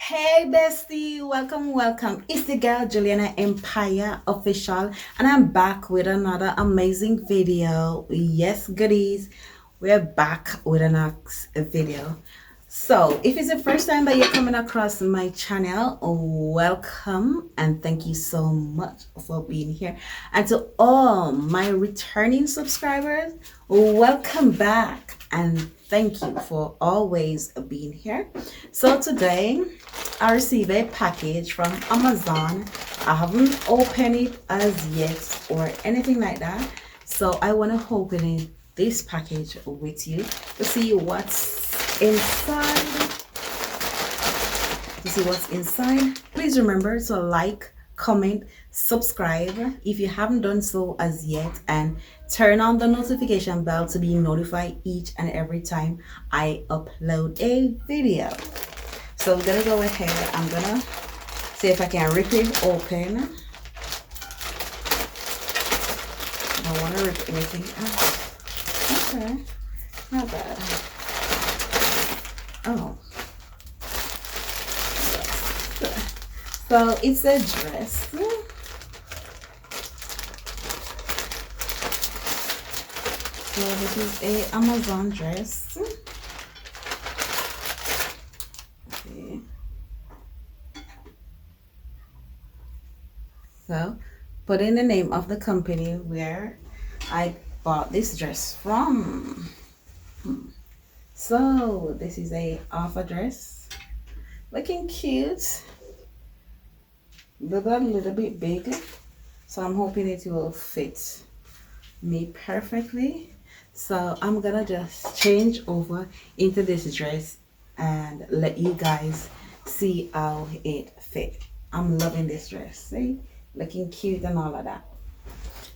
Hey bestie, welcome. It's the girl Juliana Empire Official, and I'm back with another amazing video. Yes, goodies, we're back with a next video. So, if it's the first time that you're coming across my channel, welcome and thank you so much for being here. And to all my returning subscribers, welcome back and thank you for always being here. So today I received a package from Amazon. I haven't opened it as yet or anything like that, so I want to open this package with you to see what's inside. Please remember to like, comment, subscribe if you haven't done so as yet, and turn on the notification bell to be notified each and every time I upload a video. So we're gonna go ahead. I'm gonna see if I can rip it open. I don't want to rip anything out. Okay, not bad. Oh, so it's a dress. So this is a Amazon dress. Okay. So put in the name of the company where I bought this dress from. So this is a offer dress, looking cute, but a little bit big, so I'm hoping it will fit me perfectly. So I'm gonna just change over into this dress and let you guys see how it fit. I'm loving this dress, see, looking cute and all of that.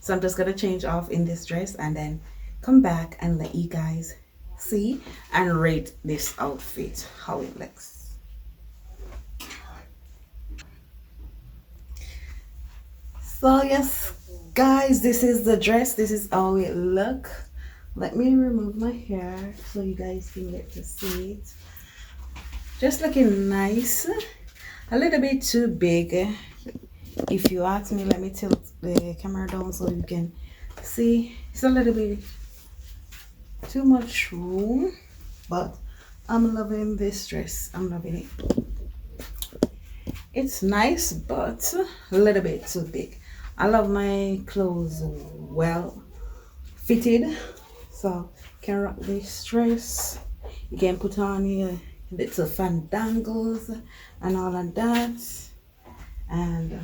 So I'm just gonna change off in this dress and then come back and let you guys see and rate this outfit, how it looks. So yes guys, this is the dress. This is how it look. Let me remove my hair so you guys can get to see it. Just looking nice, a little bit too big if you ask me. Let me tilt the camera down so you can see. It's a little bit too much room, but I'm loving this dress. I'm loving it. It's nice, but a little bit too big. I love my clothes well fitted, so you can rock this dress. You can put on your little fandangles and all of that, and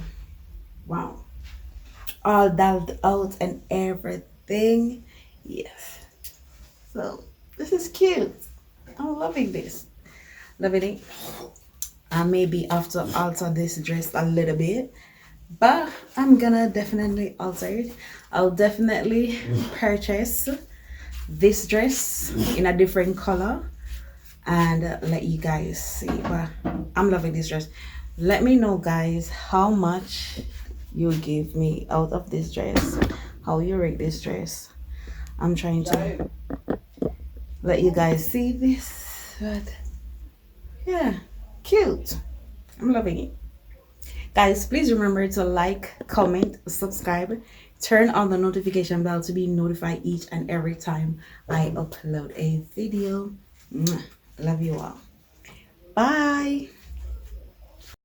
wow, all dolled out and everything. Yes, so this is cute. I'm loving this, loving it. I maybe have to alter this dress a little bit, but I'm gonna definitely alter it. I'll definitely purchase this dress in a different color and let you guys see. But I'm loving this dress. Let me know guys how much you give me out of this dress, how you rate this dress. I'm trying to let you guys see this, but yeah, cute. I'm loving it. Guys, please remember to like, comment, subscribe, turn on the notification bell to be notified each and every time I upload a video. Love you all. Bye.